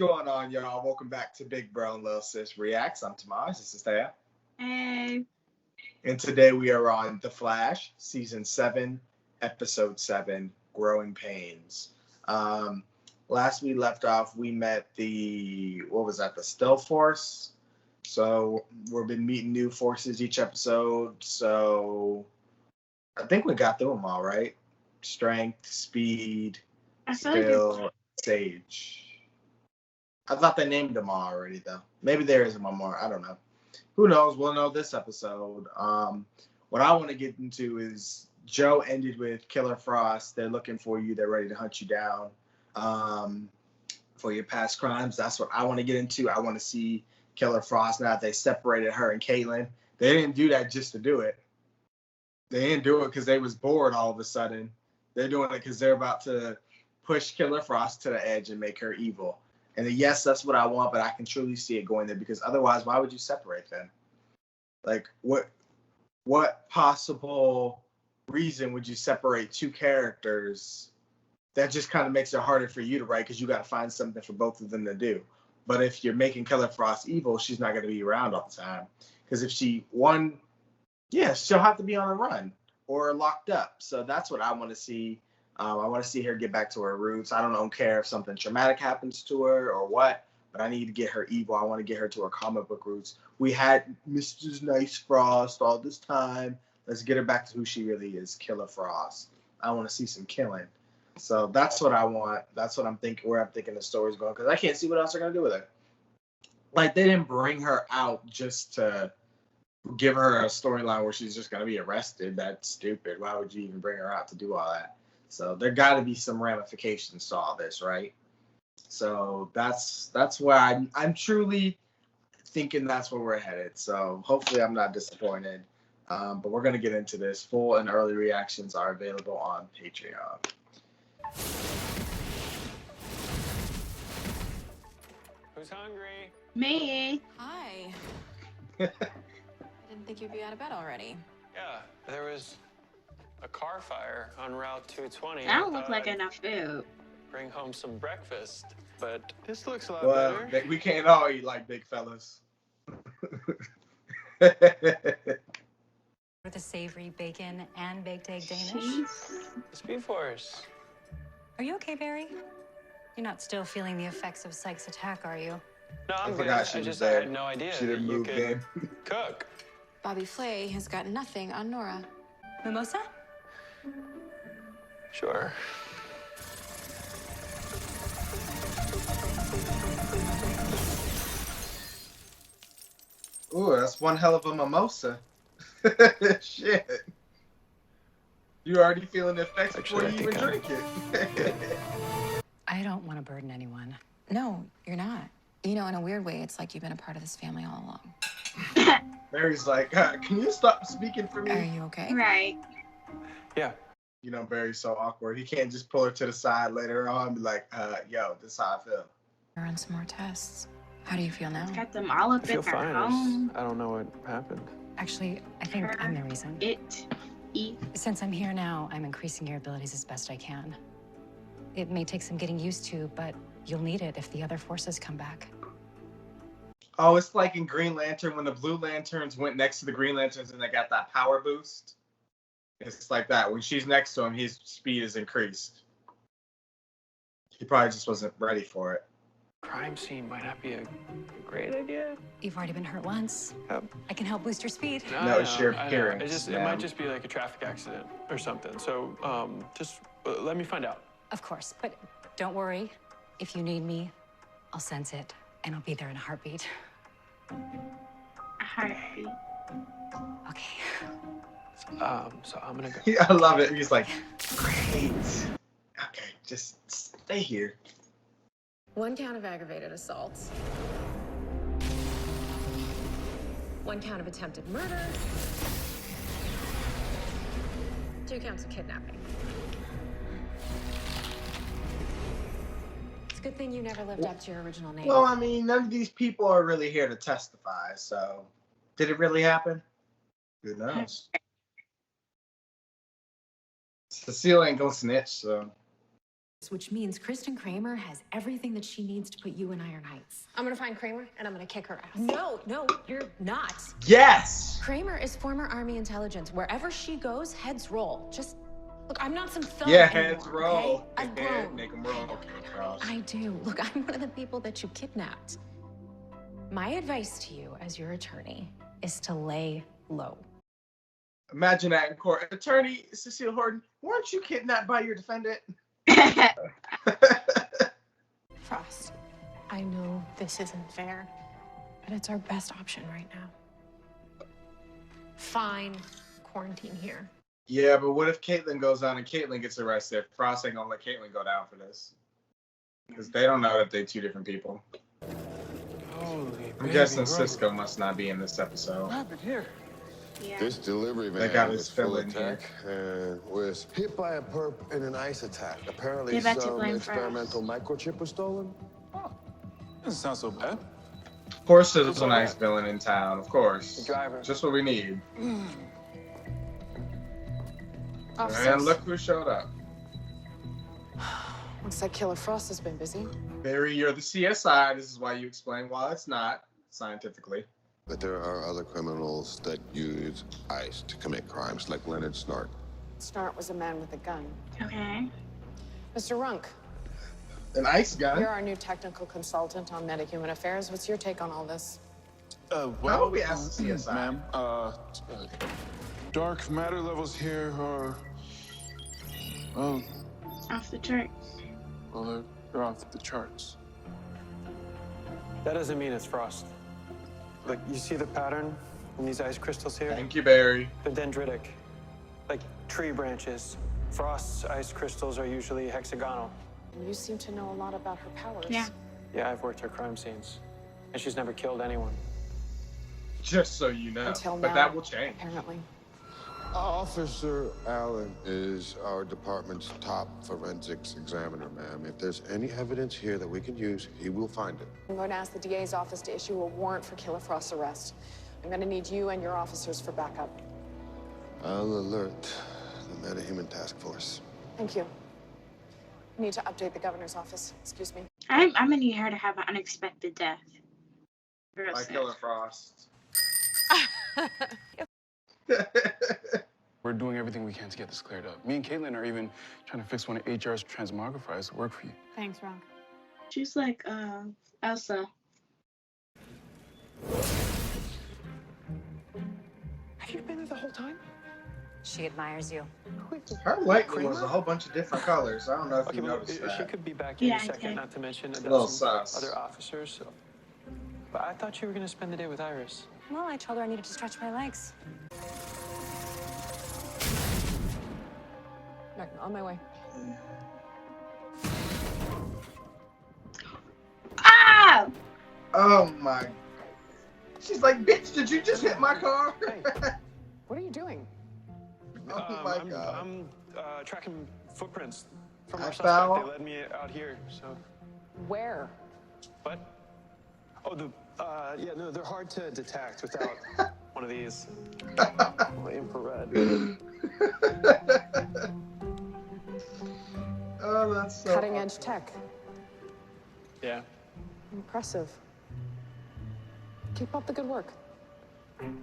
going on, y'all? Welcome back to Big Bro and Lil Sis Reacts. I'm Tamaj. This is Thea. Hey. And today we are on The Flash, Season 7, Episode 7, Growing Pains. Last we left off, we met the Still Force. So we've been meeting new forces each episode. So I think we got through them all, right? Strength, speed, Still, Sage. I thought they named them all already, though. Maybe there is one more. I don't know. Who knows? We'll know this episode. What I want to get into is Joe ended with Killer Frost. They're looking for you. They're ready to hunt you down for your past crimes. That's what I want to get into. I want to see Killer Frost now that they separated her and Caitlin. They didn't do that just to do it. They didn't do it because they was bored all of a sudden. They're doing it because they're about to push Killer Frost to the edge and make her evil. And yes, that's what I want, but I can truly see it going there because otherwise, why would you separate them? Like, what possible reason would you separate two characters? That just kind of makes it harder for you to write because you got to find something for both of them to do. But if you're making Killer Frost evil, she's not going to be around all the time. Because if she won, she'll have to be on a run or locked up. So that's what I want to see. I want to see her get back to her roots. I don't care if something traumatic happens to her or what, but I need to get her evil. I want to get her to her comic book roots. We had Mr. Nice Frost all this time. Let's get her back to who she really is, Killer Frost. I want to see some killing. So that's what I want. That's what I'm thinking, where I'm thinking the story's going, because I can't see what else they're going to do with her. Like, they didn't bring her out just to give her a storyline where she's just going to be arrested. That's stupid. Why would you even bring her out to do all that? So there got to be some ramifications to all this, right? So that's where I'm truly thinking that's where we're headed. So hopefully I'm not disappointed. But we're going to get into this. Full and early reactions are available on Patreon. Who's hungry? Me. Hi. I didn't think you'd be out of bed already. Yeah, there was a car fire on Route 220. That don't look like enough food. Bring home some breakfast, but this looks a lot Well, better. we can't all eat like big fellas. For the savory bacon and baked egg Danish. Speed Force. Are you okay, Barry? You're not still feeling the effects of Sykes' attack, are you? No, I'm I forgot good. she was I there. had no idea She didn't that you move could in. cook. Bobby Flay has got nothing on Nora. Mimosa? Sure. Ooh, that's one hell of a mimosa. Shit. You already feeling the effects before you even drink it. I don't want to burden anyone. No, you're not. You know, in a weird way, it's like you've been a part of this family all along. Barry's like, can you stop speaking for Are me? you okay? Right. Yeah. You know, Barry's so awkward. He can't just pull her to the side later on and be like, yo, this is how I feel. We're on some more tests. How do you feel now? Got them all I up feel in her fine. home. I don't know what happened. Actually, I think I'm the reason. Eat. Since I'm here now, I'm increasing your abilities as best I can. It may take some getting used to, but you'll need it if the other forces come back. Oh, it's like in Green Lantern when the Blue Lanterns went next to the Green Lanterns and they got that power boost. It's like that. When she's next to him, his speed is increased. He probably just wasn't ready for it. Crime scene might not be a great idea. You've already been hurt once. Yep. I can help boost your speed. No, it's your I know. appearance, It might just be like a traffic accident or something. So just let me find out. Of course, but don't worry. If you need me, I'll sense it, and I'll be there in a heartbeat. A heartbeat. Okay. So I'm gonna go. I love it. He's like, great. Okay, just stay here. 1 count of aggravated assault. 1 count of attempted murder. 2 counts of kidnapping. It's a good thing you never lived up to your original name. Well, I mean, none of these people are really here to testify, so did it really happen? Who knows? Cecile ain't gonna snitch, so which means Kristen Kramer has everything that she needs to put you in Iron Heights. I'm gonna find Kramer and I'm gonna kick her ass. No, you're not. Yes. Kramer is former Army intelligence. Wherever she goes, heads roll. Just look, I'm not some thug Yeah, anymore, heads roll. okay? I've grown. Make them roll. I do. Look, I'm one of the people that you kidnapped. My advice to you as your attorney is to lay low. Imagine that in court. Attorney Cecile Horton, weren't you kidnapped by your defendant? Frost, I know this isn't fair, but it's our best option right now. Fine, quarantine here. Yeah, but what if Caitlyn goes on and Caitlyn gets arrested? Frost ain't gonna let Caitlyn go down for this. Because they don't know that they're two different people. Holy I'm guessing Cisco must not be in this episode. What happened here? Yeah. This delivery They van got was his full fill-in of tech and was hit by a perp in an ice attack. Apparently They're about to some blame experimental microchip was stolen. Doesn't sound so bad. Of course there's a nice villain in town, of course. The driver. Just what we need. Officers. And look who showed up. Looks like Killer Frost has been busy. Barry, you're the CSI. This is why you explain why it's not, scientifically. But there are other criminals that use ice to commit crimes, like Leonard Snart. Snart was a man with a gun. Okay. Mr. Runk, An ice gun? you're our new technical consultant on metahuman affairs. What's your take on all this? How about we ask the CSI? Ma'am, dark matter levels here are, well, Off the chart. they're off the charts. That doesn't mean it's Frost. Like, you see the pattern in these ice crystals here? Thank you, Barry. They're dendritic, like tree branches. Frost's ice crystals are usually hexagonal. You seem to know a lot about her powers. Yeah. Yeah, I've worked her crime scenes, and she's never killed anyone. Just so you know. Until But now, that will change. apparently. Officer Allen is our department's top forensics examiner, ma'am. If there's any evidence here that we can use, he will find it. I'm going to ask the DA's office to issue a warrant for Killer Frost's arrest. I'm going to need you and your officers for backup. I'll alert the Metahuman Task Force. Thank you. I need to update the governor's office. Excuse me. I'm gonna need her to have an unexpected death. Real Like soon. Killer Frost. We're doing everything we can to get this cleared up. Me and Caitlin are even trying to fix one of HR's transmogrifiers to work for you. Thanks, Ronk. She's like Elsa. Have you been there the whole time? She admires you. Her lightning was a whole bunch of different colors. I don't know if Okay, you well, noticed she that. could be back Yeah, any I second, did. not to mention a little dozen sus. other officers. But I thought you were going to spend the day with Iris. Well, I told her I needed to stretch my legs. Right, on my way. Ah! Oh my. She's like, bitch, did you just hit my car? Hey. What are you doing? Oh my I'm, God. I'm tracking footprints from I our suspect. found- They led me out here, so. Where? What? Oh, yeah, no, they're hard to detect without one of these. Infrared. Oh, that's so Cutting edge tech. Yeah. Impressive. Keep up the good work.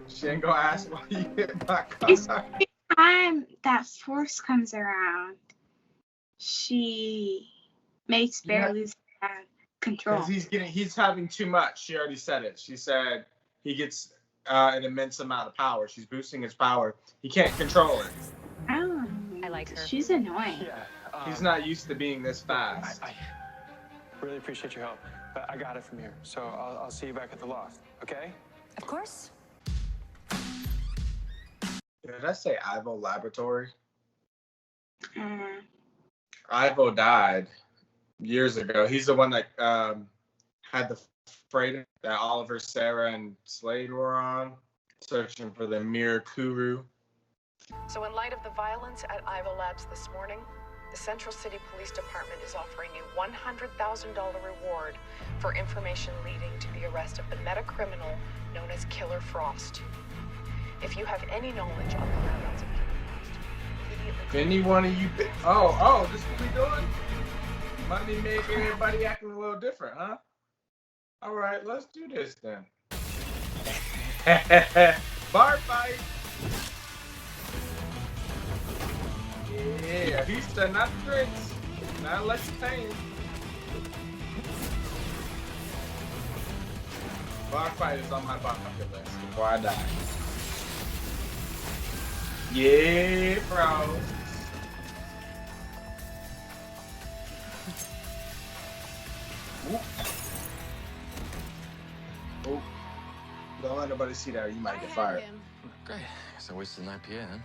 She ain't gonna ask why you hit my car. It's every time that force comes around, she makes Bear Yeah. lose control. Because he's having too much. She already said it. She said he gets an immense amount of power. She's boosting his power. He can't control it. Oh, I like her. She's annoying. Yeah. He's not used to being this fast. I really appreciate your help, but I got it from here. So I'll see you back at the loft, okay? Of course. Did I say Ivo Laboratory? Uh, Ivo died years ago. He's the one that had the freighter that Oliver, Sarah, and Slade were on, searching for the Mir Kuru. So in light of the violence at Ivo Labs this morning, the Central City Police Department is offering a $100,000 reward for information leading to the arrest of the meta-criminal known as Killer Frost. If you have any knowledge on the whereabouts of Killer Frost, immediately... If any one of you... Oh, this is what we doing? Money make everybody acting a little different, huh? All right, let's do this then. Bar fight. Yeah, he said not the drinks, not unless you're paying. Bar fight is on my bucket list before I die. Yeah, bro. Oh, don't let nobody see that or you might get fired. Great. Guess I wasted an IPA then.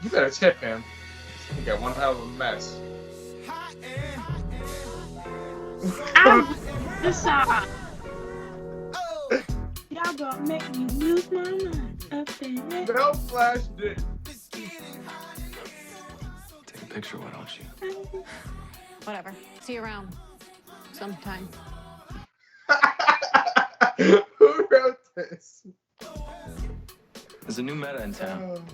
You better tip him. You got one hell of a mess. This song. Y'all gonna make me lose my mind up in it. No flash dick. Take a picture, why don't you? Whatever. See you around. Sometime. Who wrote this? There's a new meta in town.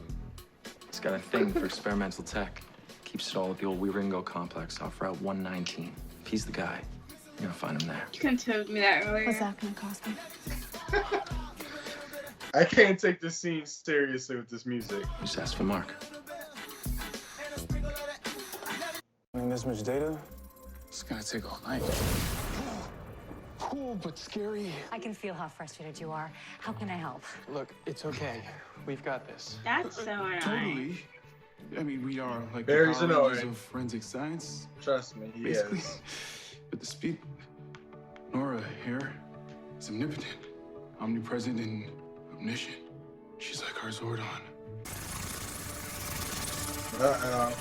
He's got a thing for experimental tech. Keeps it all at the old Wieringo complex off Route 119. If he's the guy, you're gonna find him there. You couldn't have told me that earlier. What's that gonna cost me? I can't take this scene seriously with this music. Just ask for Mark. This much data, it's gonna take all night. Cool, but scary. I can feel how frustrated you are. How can I help? Look, it's okay. We've got this. That's so annoying. Totally. I mean, we are like Barry's the Power Rangers annoying. of forensic science. Trust me, he Basically. is. But the speed. Nora here is omnipotent, omnipresent, and omniscient. She's like our Zordon. Uh-oh.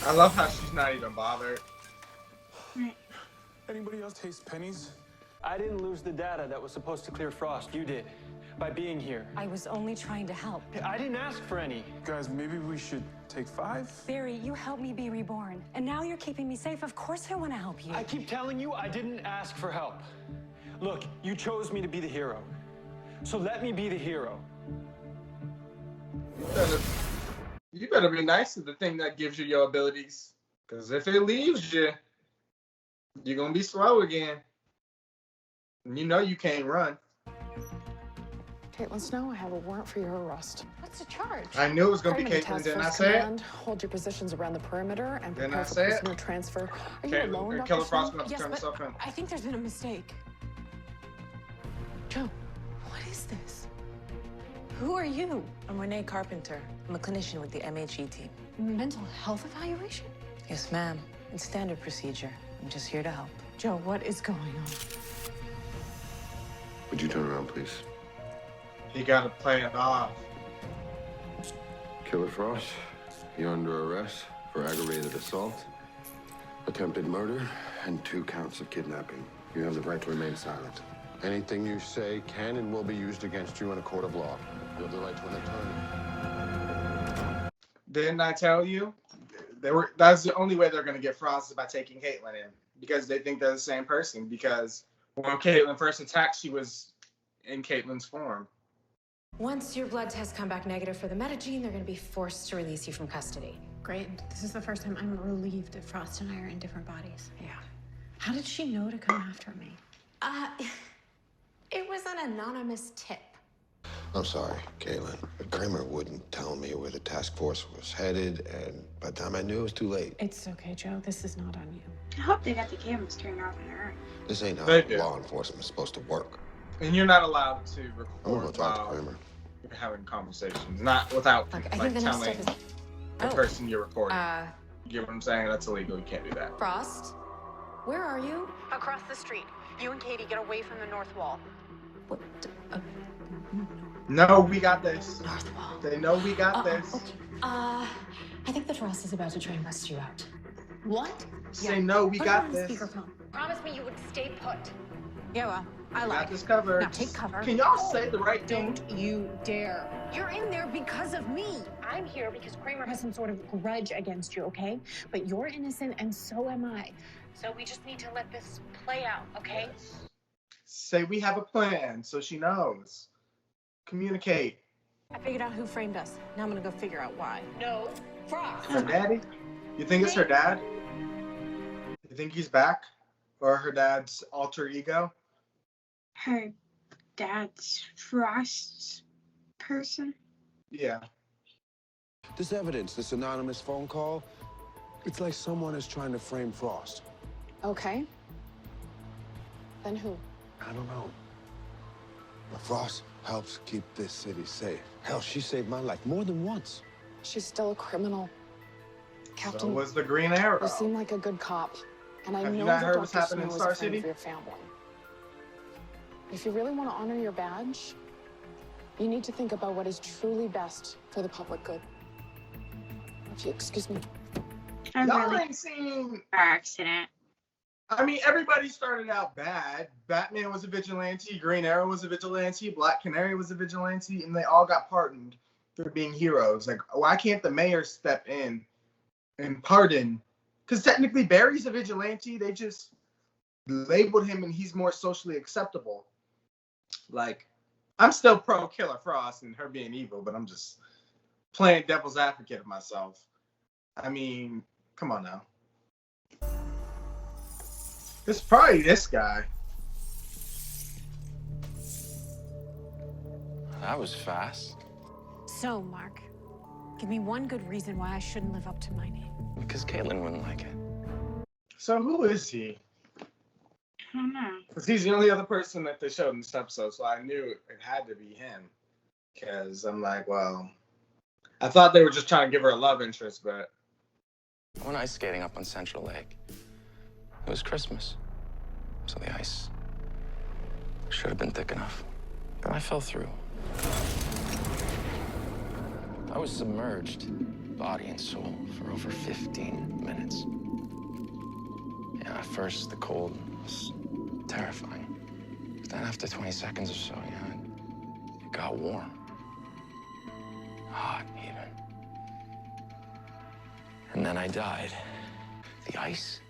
I love how she's not even bothered. Anybody else taste pennies? I didn't lose the data that was supposed to clear Frost. You did. By being here. I was only trying to help. I didn't ask for any. Guys, maybe we should take 5? Barry, you helped me be reborn. And now you're keeping me safe. Of course I want to help you. I keep telling you I didn't ask for help. Look, you chose me to be the hero. So let me be the hero. You better be nice to the thing that gives you your abilities. Because if it leaves you, you're going to be slow again. And you know you can't run. Caitlin Snow, I have a warrant for your arrest. What's the charge? I knew it was going to be Crime Caitlin. and Didn't I Task say Force it? Command, hold your positions around the perimeter and Didn't I prepare for say it? prisoner transfer. Are you Okay, alone, Dr. Killer Snow? Frost going to Yes, turn but himself in. I think there's been a mistake. Joe, what is this? Who are you? I'm Renee Carpenter. I'm a clinician with the MHE team. Mental health evaluation? Yes, ma'am. It's standard procedure. I'm just here to help. Joe, what is going on? Would you turn around, please? He got to play it off. Killer Frost, you're under arrest for aggravated assault, attempted murder, and 2 counts of kidnapping. You have the right to remain silent. Anything you say can and will be used against you in a court of law. You have the right to an attorney. Didn't I tell you? That's the only way they're going to get Frost is by taking Caitlin in. Because they think they're the same person. Because when Caitlin first attacked, she was in Caitlin's form. Once your blood tests come back negative for the metagene, they're going to be forced to release you from custody. Great. This is the first time I'm relieved that Frost and I are in different bodies. Yeah. How did she know to come after me? It was an anonymous tip. I'm sorry, Caitlin. But Kramer wouldn't tell me where the task force was headed, and by the time I knew, it was too late. It's okay, Joe. This is not on you. I hope they got the cameras turned off in her. This ain't how They do. law enforcement is supposed to work. And you're not allowed to I'm gonna record talk to while Kramer. you're having conversations. Not without Look, I like think the next telling step is... the person you're recording. Uh, You get what I'm saying? That's illegal. You can't do that. Frost? Where are you? Across the street. You and Katie get away from the north wall. What? No, we got this. North Wall. They know we got this. Okay. I think the Frost is about to try and bust you out. What? Say no, we Put got her on this. speakerphone. Promise me you would stay put. Yeah, well, I We like got this covered. Now take cover. Can y'all say the right thing? Don't you dare. You're in there because of me. I'm here because Kramer Has some sort of grudge against you, okay? But you're innocent and so am I. So we just need to let this play out, okay? Say we have a plan so she knows. Communicate. I figured out who framed us. Now I'm gonna go figure out why. No. Frost! Her daddy? You think it's her dad? You think he's back? Or her dad's alter ego? Her dad's Frost's person? Yeah. This evidence, this anonymous phone call, it's like someone is trying to frame Frost. Okay. Then who? I don't know. But Frost helps keep this city safe. Hell, she saved my life more than once. She's still a criminal. Captain, So was the Green Arrow. you seem like a good cop. And I Have you know not that heard what's Dr. happening in Snow is Star a friend City? of your family. If you really want to honor your badge, you need to think about what is truly best for the public good. If you excuse me. Y'all ain't seen accident. I mean, everybody started out bad. Batman was a vigilante, Green Arrow was a vigilante, Black Canary was a vigilante, and they all got pardoned for being heroes. Like, why can't the mayor step in and pardon? Because technically Barry's a vigilante. They just labeled him and he's more socially acceptable. Like, I'm still pro Killer Frost and her being evil, but I'm just playing devil's advocate of myself. I mean, come on now. It's probably this guy. That was fast. So, Mark, give me one good reason why I shouldn't live up to my name. Because Caitlin wouldn't like it. So who is he? I don't know. Because he's the only other person that they showed in this episode, so I knew it had to be him. Because I'm like, well, I thought they were just trying to give her a love interest, but... I went ice skating up on Central Lake. It was Christmas, so the ice should have been thick enough. But I fell through. I was submerged, body and soul, for over 15 minutes. Yeah, at first the cold was terrifying. But then after 20 seconds or so, it got warm. Hot, even. And then I died. The ice,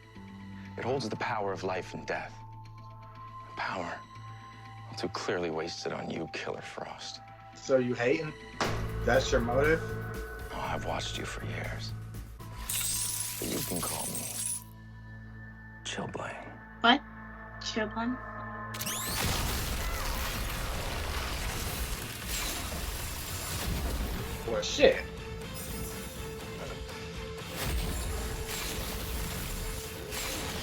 it holds the power of life and death. A power too clearly wasted on you, Killer Frost. So you hating? That's your motive? Oh, I've watched you for years. But you can call me Chillblaine. What? Chillblaine? Well, shit.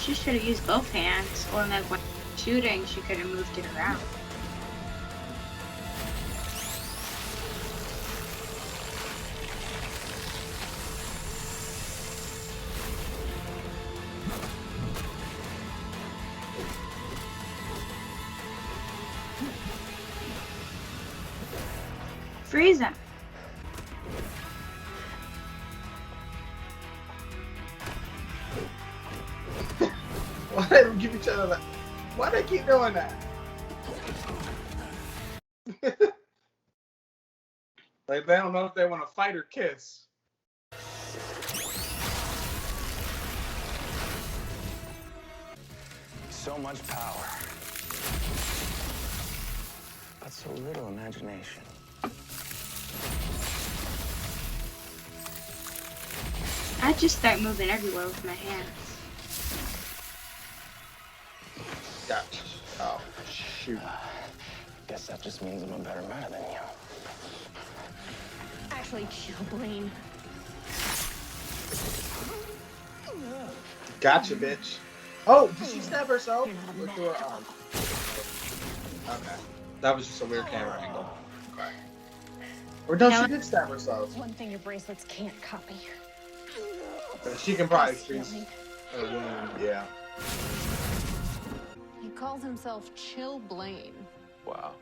She should have used both hands, or like when shooting, she could have moved it around. Freeze him. Why they give each other that? Why they keep doing that? Like they don't know if they want to fight or kiss. So much power. But so little imagination. I just start moving everywhere with my hands. Gotcha. Oh, shoot. Guess that just means I'm a better man than you. Actually, Chillblaine. Gotcha, bitch. Oh, did she stab herself? Or through her arm? Okay. That was just a weird camera angle. Okay. Or no, she did stab herself. One thing your bracelets can't copy. But she can probably freeze her wound, yeah. He calls himself Chillblaine. Wow.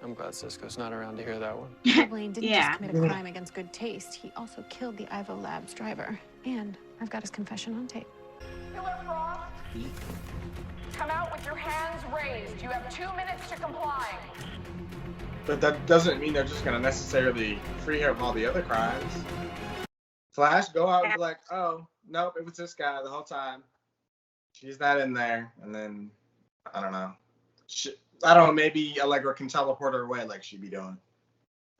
I'm glad Cisco's not around to hear that one. Chillblaine didn't Yeah. just commit a crime against good taste. He also killed the Ivo Labs driver. And I've got his confession on tape. Killer Frost, come out with your hands raised. You have 2 minutes to comply. But that doesn't mean they're just gonna necessarily free her of all the other crimes. Flash, go out and be like, oh, nope, it was this guy the whole time. She's not in there. And then, I don't know. I don't know, maybe Allegra can teleport her away like she be doing.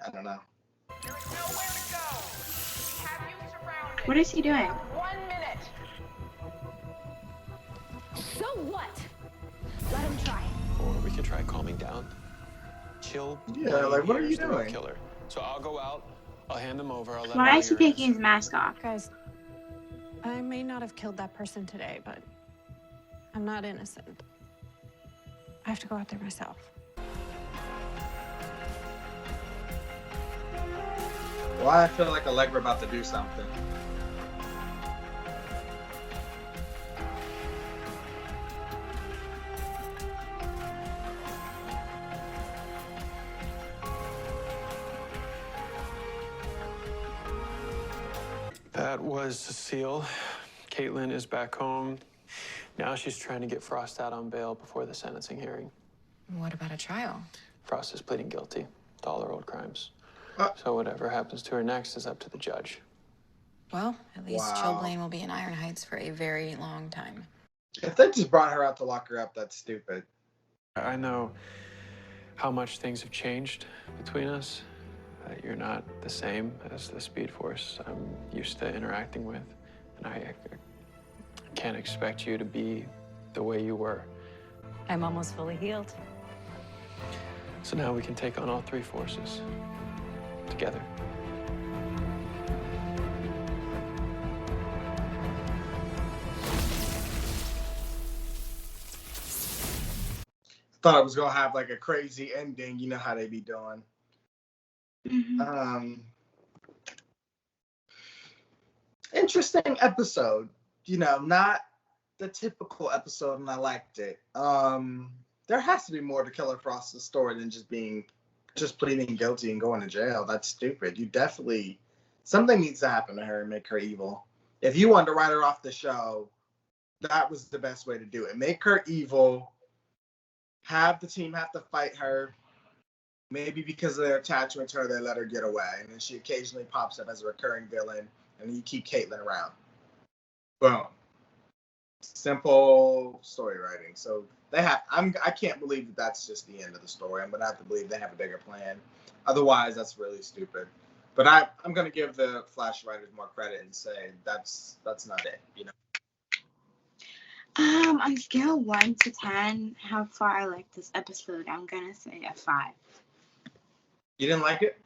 I don't know. What is he doing? 1 minute. So what? Let him try. Or we could try calming down. Chill. Yeah, like, what are you the real doing? Killer. So I'll go out. I'll hand them over. I'll let Why them is he know you're taking his mask off? Guys, I may not have killed that person today, but I'm not innocent. I have to go out there myself. Why I feel like Allegra about to do something. That was Cecile. Caitlin is back home. Now she's trying to get Frost out on bail before the sentencing hearing. What about a trial? Frost is pleading guilty to all her old crimes. So whatever happens to her next is up to the judge. Well, at least Wow. Chillblaine will be in Iron Heights for a very long time. If they just brought her out to lock her up, that's stupid. I know how much things have changed between us. You're not the same as the Speed Force I'm used to interacting with. And I can't expect you to be the way you were. I'm almost fully healed. So now we can take on all three forces together. Thought it was gonna have like a crazy ending. You know how they be doing. Interesting episode. You know, not the typical episode, and I liked it. There has to be more to Killer Frost's story than just pleading guilty and going to jail. That's stupid. Something needs to happen to her and make her evil. If you wanted to write her off the show, that was the best way to do it. Make her evil. Have the team have to fight her. Maybe because of their attachment to her, they let her get away. And then she occasionally pops up as a recurring villain, and you keep Caitlin around. Boom. Simple story writing. So I can't believe that that's just the end of the story. I'm gonna have to believe they have a bigger plan. Otherwise, that's really stupid. But I'm gonna give the Flash writers more credit and say that's not it. You know. On scale 1 to 10, how far I like this episode, I'm gonna say a 5. You didn't like it?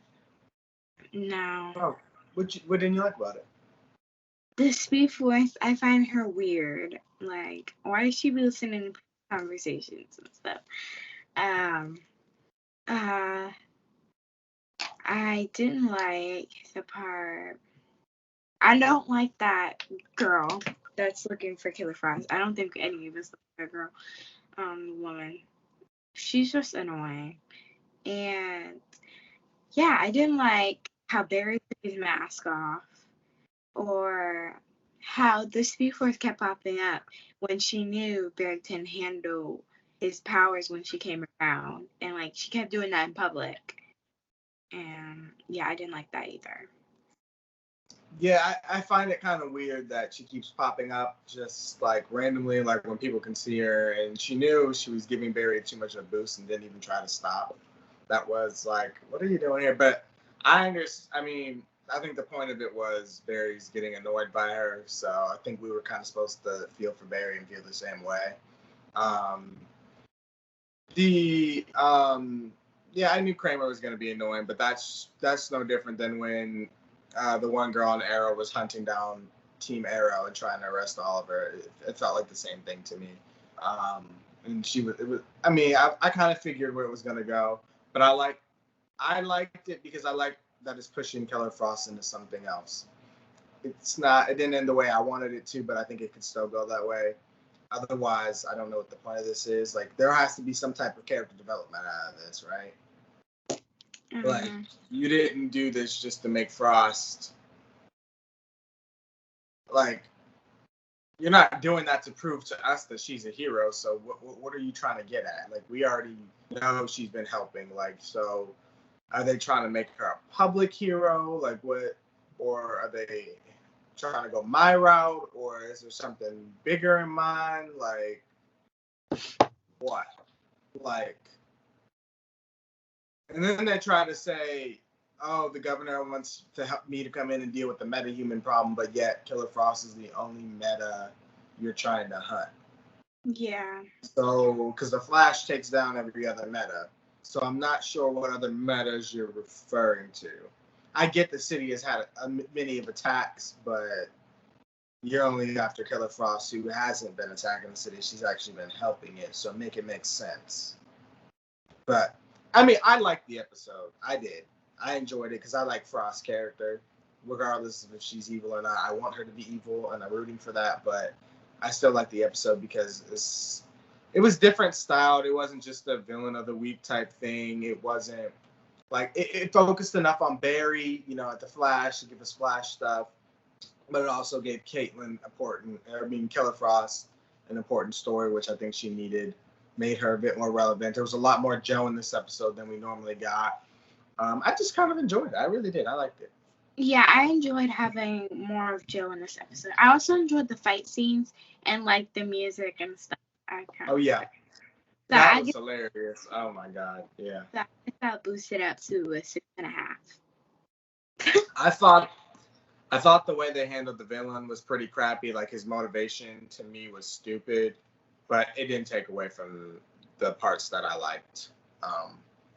No. Oh, what didn't you like about it? The Speed Force, I find her weird. Like, why does she be listening to conversations and stuff? I didn't like the part. I don't like that girl that's looking for Killer Frost. I don't think any of us like that girl. Woman. She's just annoying. And yeah, I didn't like how Barry took his mask off, or how the Speed Force kept popping up when she knew Barry couldn't handle his powers when she came around, and like she kept doing that in public. And yeah, I didn't like that either. Yeah, I find it kind of weird that she keeps popping up just like randomly, like when people can see her, and she knew she was giving Barry too much of a boost and didn't even try to stop. That was like, what are you doing here? But I think the point of it was Barry's getting annoyed by her, so I think we were kind of supposed to feel for Barry and feel the same way. Yeah, I knew Kramer was going to be annoying, but that's no different than when the one girl on Arrow was hunting down Team Arrow and trying to arrest Oliver. It felt like the same thing to me. And I kind of figured where it was going to go, but I liked it because I like that it's pushing Killer Frost into something else. It didn't end the way I wanted it to, but I think it could still go that way. Otherwise, I don't know what the point of this is. Like, there has to be some type of character development out of this, right? Mm-hmm. Like, you didn't do this just to make Frost. Like, you're not doing that to prove to us that she's a hero. So what are you trying to get at? Like, we already know she's been helping. Like, so are they trying to make her a public hero? Like, what? Or are they trying to go my route? Or is there something bigger in mind? Like, what? Like, And then they try to say, oh, the governor wants to help me to come in and deal with the meta-human problem, but yet Killer Frost is the only meta you're trying to hunt. Yeah. So, because the Flash takes down every other meta. So I'm not sure what other metas you're referring to. I get the city has had many of attacks, but you're only after Killer Frost, who hasn't been attacking the city. She's actually been helping it, so make it make sense. But, I mean, I liked the episode. I did. I enjoyed it because I like Frost's character, regardless of if she's evil or not. I want her to be evil, and I'm rooting for that, but I still like the episode because it was different styled. It wasn't just a villain of the week type thing. It wasn't like it focused enough on Barry, at the Flash to give us Flash stuff, but it also gave Killer Frost an important story, which I think she needed, made her a bit more relevant. There was a lot more Joe in this episode than we normally got. I just kind of enjoyed it. I really did. I liked it. Yeah, I enjoyed having more of Joe in this episode. I also enjoyed the fight scenes and like the music and stuff. Oh yeah, that was hilarious. Oh my god, yeah. That boosted up to a 6.5. I thought the way they handled the villain was pretty crappy. Like his motivation to me was stupid, but it didn't take away from the parts that I liked.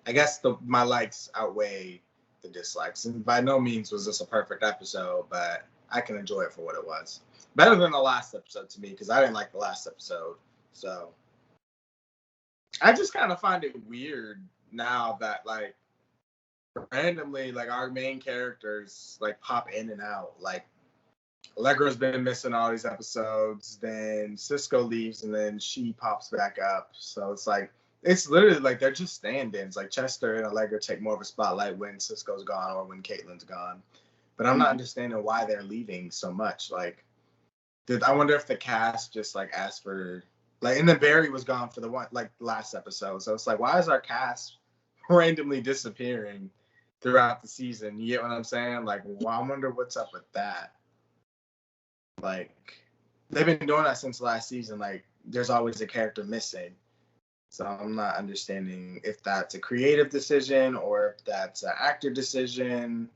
I guess my likes outweigh the dislikes, and by no means was this a perfect episode, but I can enjoy it for what it was. Better than the last episode to me, because I didn't like the last episode. So I just kind of find it weird now that like randomly like our main characters like pop in and out. Like Allegra's been missing all these episodes, then Cisco leaves, and then she pops back up. So it's like it's literally like they're just stand-ins. Like Chester and Allegra take more of a spotlight when Cisco's gone or when Caitlin's gone. But I'm not understanding why they're leaving so much. Like, I wonder if the cast just like asked for like, and then Barry was gone for the last episode. So it's like, why is our cast randomly disappearing throughout the season? You get what I'm saying? Like, well, I wonder what's up with that. Like, they've been doing that since last season. Like, there's always a character missing. So I'm not understanding if that's a creative decision or if that's an actor decision,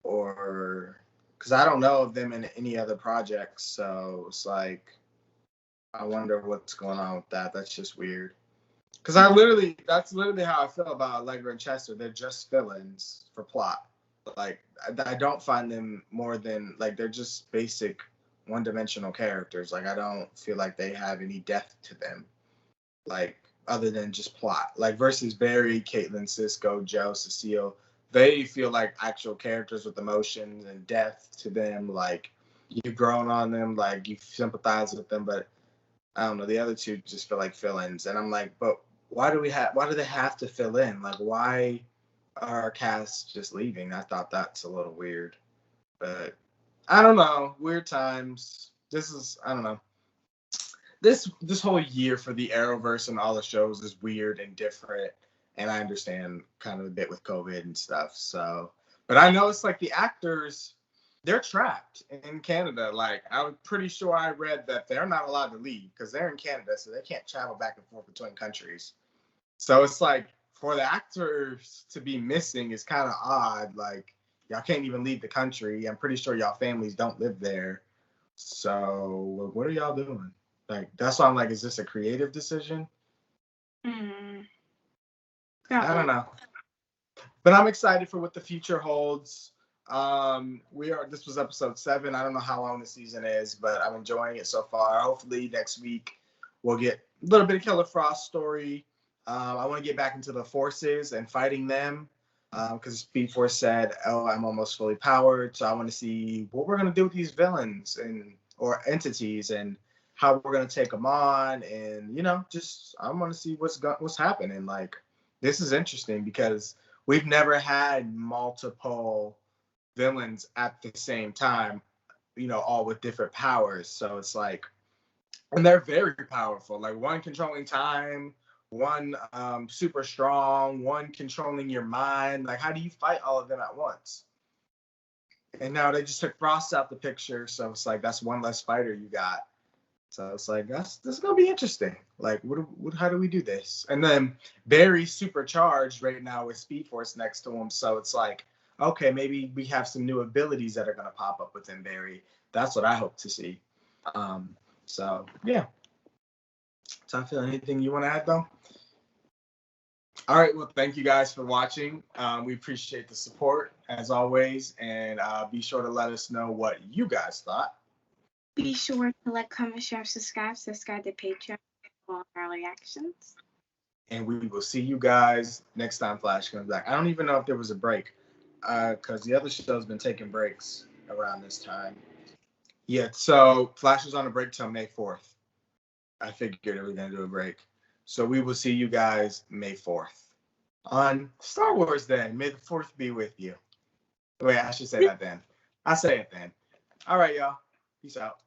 or because I don't know of them in any other projects. So it's like, I wonder what's going on with that. That's just weird. Because that's literally how I feel about Allegra and Chester. They're just villains for plot. Like, I don't find them more than, like, they're just basic one-dimensional characters. Like, I don't feel like they have any depth to them. Like, other than just plot. Like, versus Barry, Caitlin, Cisco, Joe, Cecile, they feel like actual characters with emotions and depth to them. Like, you've grown on them, like, you sympathize with them, but I don't know, the other two just feel like fill-ins. And I'm like, but why do they have to fill in? Like, why are our cast just leaving? I thought that's a little weird. But I don't know. Weird times. I don't know. This whole year for the Arrowverse and all the shows is weird and different, and I understand kind of a bit with COVID and stuff. So, but I know it's like the actors, they're trapped in Canada. Like, I'm pretty sure I read that they're not allowed to leave because they're in Canada, so they can't travel back and forth between countries. So it's like for the actors to be missing is kind of odd. Like, y'all can't even leave the country. I'm pretty sure y'all families don't live there. So what are y'all doing? Like, that's why I'm like, is this a creative decision? I don't know. But I'm excited for what the future holds. This was episode 7. I don't know how long the season is, but I'm enjoying it so far. Hopefully next week we'll get a little bit of Killer Frost story. I want to get back into the forces and fighting them. Because Speed Force said, oh, I'm almost fully powered. So I want to see what we're going to do with these villains or entities and how we're going to take them on. And, just I want to see what's happening. Like, this is interesting because we've never had multiple villains at the same time, all with different powers. So it's like, and they're very powerful. Like, one controlling time, one super strong, one controlling your mind. Like, how do you fight all of them at once? And now they just took Frost out the picture. So it's like, that's one less fighter you got. So it's like this is gonna be interesting. Like, how do we do this? And then Barry's supercharged right now with Speed Force next to him, so it's like, okay, maybe we have some new abilities that are gonna pop up within Barry. That's what I hope to see. So yeah. So I feel anything you want to add though? All right, well, thank you guys for watching. We appreciate the support as always, and be sure to let us know what you guys thought. Be sure to like, comment, share, subscribe to Patreon for all our reactions. And we will see you guys next time Flash comes back. I don't even know if there was a break, because the other show's been taking breaks around this time. Yeah, so Flash is on a break till May 4th. I figured we were going to do a break. So we will see you guys May 4th on Star Wars Day. May the 4th be with you. Wait, I should say that then. I'll say it then. All right, y'all. Peace out.